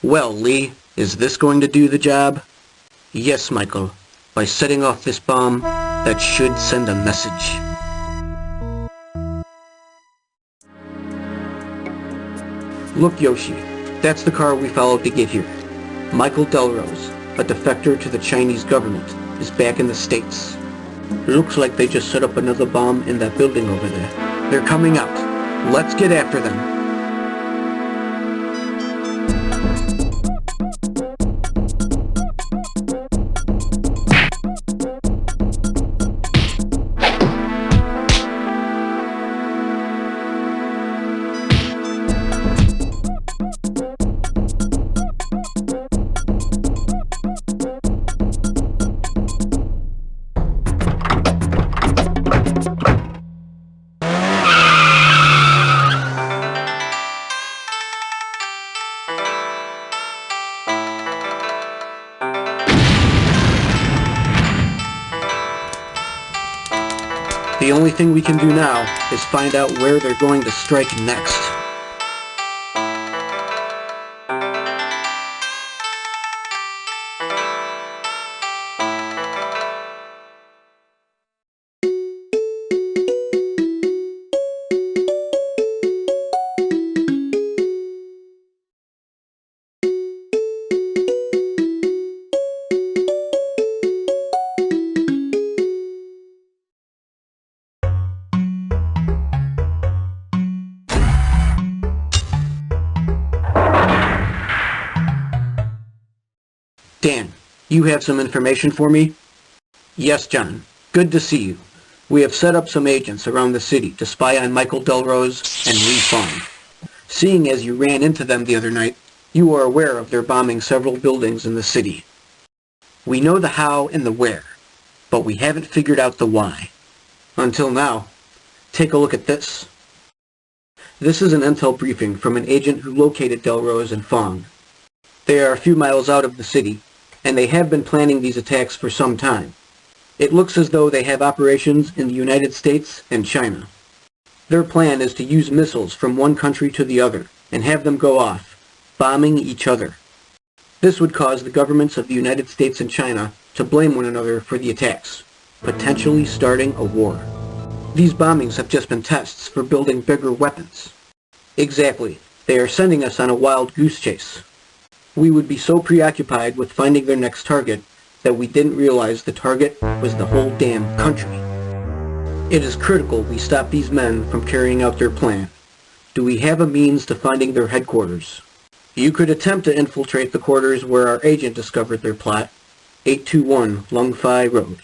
Well, Lee, is this going to do the job? Yes, Michael. By setting off this bomb, that should send a message. Look, Yoshi, that's the car we followed to get here. Michael Delrose, a defector to the Chinese government, is back in the States. Looks like they just set up another bomb in that building over there. They're coming out. Let's get after them. The only thing we can do now is find out where they're going to strike next. Dan, you have some information for me? Yes, John. Good to see you. We have set up some agents around the city to spy on Michael Delrose and Lee Fong. Seeing as you ran into them the other night, you are aware of their bombing several buildings in the city. We know the how and the where, but we haven't figured out the why. Until now. Take a look at this. This is an intel briefing from an agent who located Delrose and Fong. They are a few miles out of the city, and they have been planning these attacks for some time. It looks as though they have operations in the United States and China. Their plan is to use missiles from one country to the other and have them go off, bombing each other. This would cause the governments of the United States and China to blame one another for the attacks, potentially starting a war. These bombings have just been tests for building bigger weapons. Exactly. They are sending us on a wild goose chase. We would be so preoccupied with finding their next target that we didn't realize the target was the whole damn country. It is critical we stop these men from carrying out their plan. Do we have a means to finding their headquarters? You could attempt to infiltrate the quarters where our agent discovered their plot, 821 Lung Fai Road,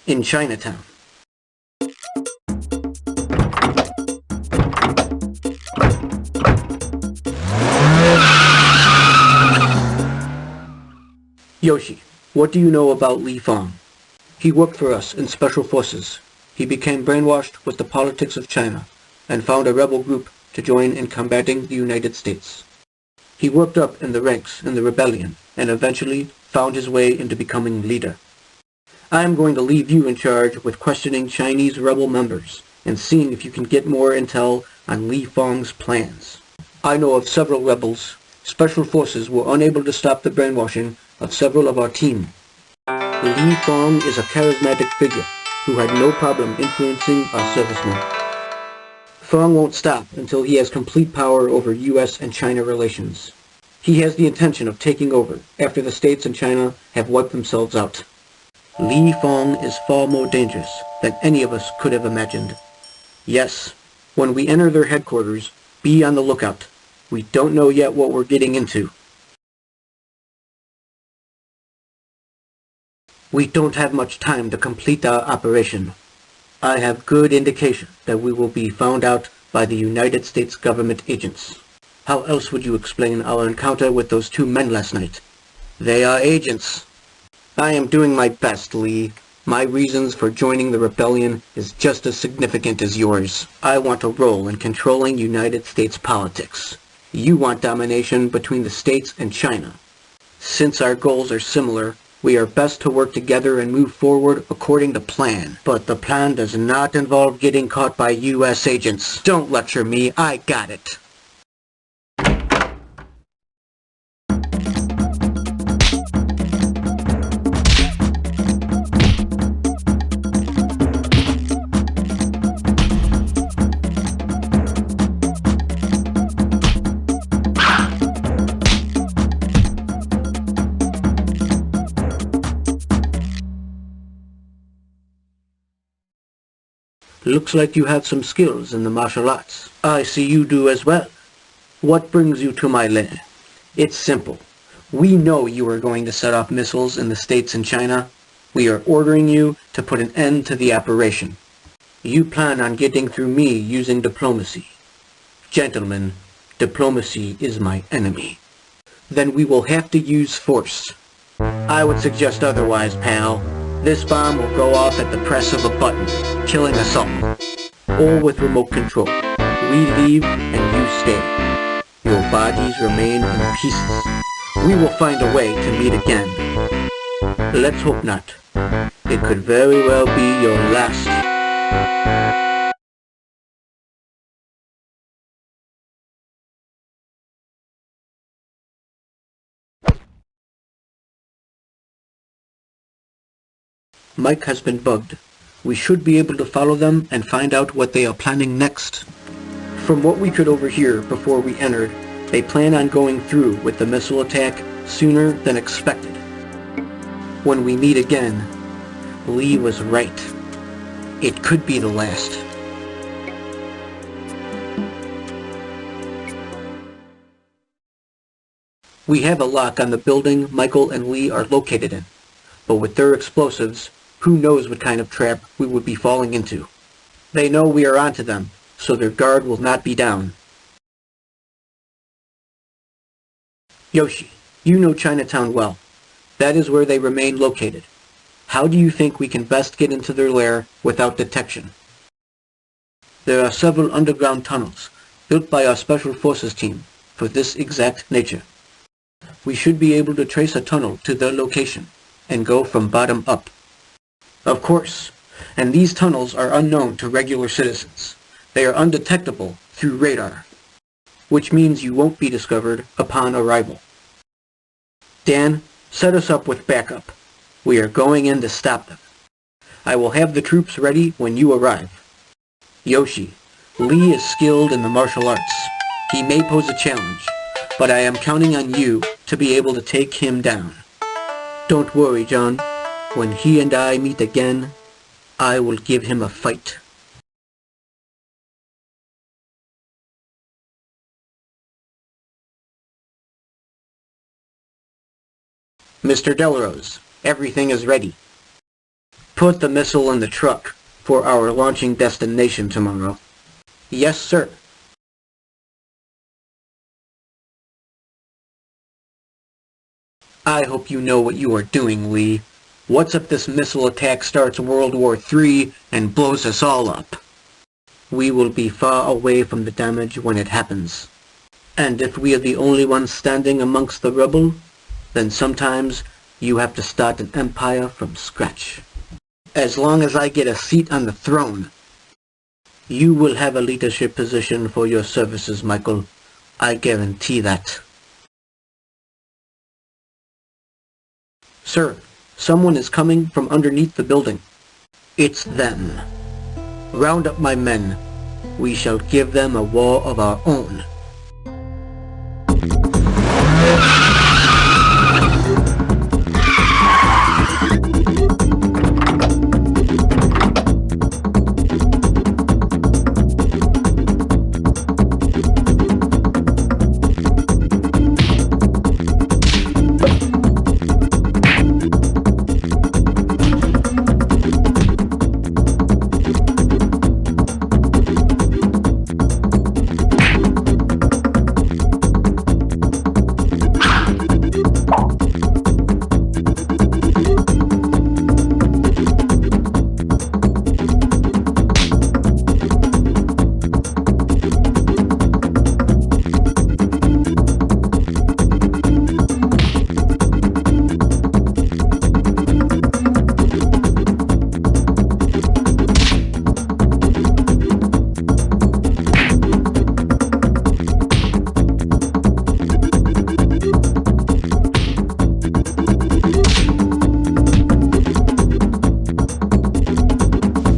in Chinatown. Yoshi, what do you know about Lee Fong? He worked for us in Special Forces. He became brainwashed with the politics of China and found a rebel group to join in combating the United States. He worked up in the ranks in the rebellion and eventually found his way into becoming leader. I am going to leave you in charge with questioning Chinese rebel members and seeing if you can get more intel on Lee Fong's plans. I know of several rebels. Special Forces were unable to stop the brainwashing of several of our team. Lee Fong is a charismatic figure who had no problem influencing our servicemen. Fong won't stop until he has complete power over U.S. and China relations. He has the intention of taking over after the States and China have wiped themselves out. Lee Fong is far more dangerous than any of us could have imagined. Yes, when we enter their headquarters, be on the lookout. We don't know yet what we're getting into. We don't have much time to complete our operation. I have good indication that we will be found out by the United States government agents. How else would you explain our encounter with those two men last night? They are agents. I am doing my best, Lee. My reasons for joining the rebellion is just as significant as yours. I want a role in controlling United States politics. You want domination between the States and China. Since our goals are similar, we are best to work together and move forward according to plan. But the plan does not involve getting caught by U.S. agents. Don't lecture me, I got it. Looks like you have some skills in the martial arts. I see you do as well. What brings you to my lair? It's simple. We know you are going to set off missiles in the States and China. We are ordering you to put an end to the operation. You plan on getting through me using diplomacy. Gentlemen, diplomacy is my enemy. Then we will have to use force. I would suggest otherwise, pal. This bomb will go off at the press of a button, killing us all. All with remote control. We leave and you stay. Your bodies remain in pieces. We will find a way to meet again. Let's hope not. It could very well be your last. Mike has been bugged. We should be able to follow them and find out what they are planning next. From what we could overhear before we entered, they plan on going through with the missile attack sooner than expected. When we meet again, Lee was right. It could be the last. We have a lock on the building Michael and Lee are located in, but with their explosives, who knows what kind of trap we would be falling into. They know we are onto them, so their guard will not be down. Yoshi, you know Chinatown well. That is where they remain located. How do you think we can best get into their lair without detection? There are several underground tunnels, built by our Special Forces team, for this exact nature. We should be able to trace a tunnel to their location, and go from bottom up. Of course, and these tunnels are unknown to regular citizens. They are undetectable through radar, which means you won't be discovered upon arrival. Dan, set us up with backup. We are going in to stop them. I will have the troops ready when you arrive. Yoshi, Lee is skilled in the martial arts. He may pose a challenge, but I am counting on you to be able to take him down. Don't worry, John. When he and I meet again, I will give him a fight. Mr. Delrose, everything is ready. Put the missile in the truck for our launching destination tomorrow. Yes, sir. I hope you know what you are doing, Lee. What's if this missile attack starts World War III and blows us all up? We will be far away from the damage when it happens. And if we are the only ones standing amongst the rubble, then sometimes you have to start an empire from scratch. As long as I get a seat on the throne, you will have a leadership position for your services, Michael. I guarantee that. Sir, someone is coming from underneath the building. It's them. Round up my men. We shall give them a war of our own.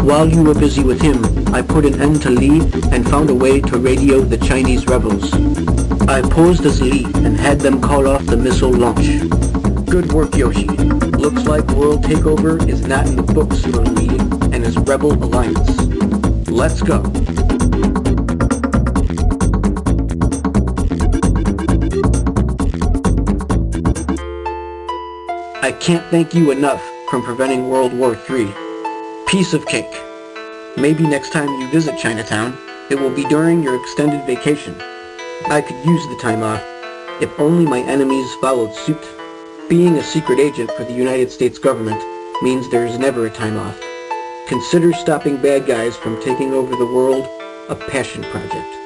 While you were busy with him, I put an end to Lee and found a way to radio the Chinese rebels. I posed as Lee and had them call off the missile launch. Good work, Yoshi. Looks like world takeover is not in the books for Lee and his rebel alliance. Let's go. I can't thank you enough from preventing World War III. Piece of cake. Maybe next time you visit Chinatown, it will be during your extended vacation. I could use the time off, if only my enemies followed suit. Being a secret agent for the United States government means there's never a time off. Consider stopping bad guys from taking over the world a passion project.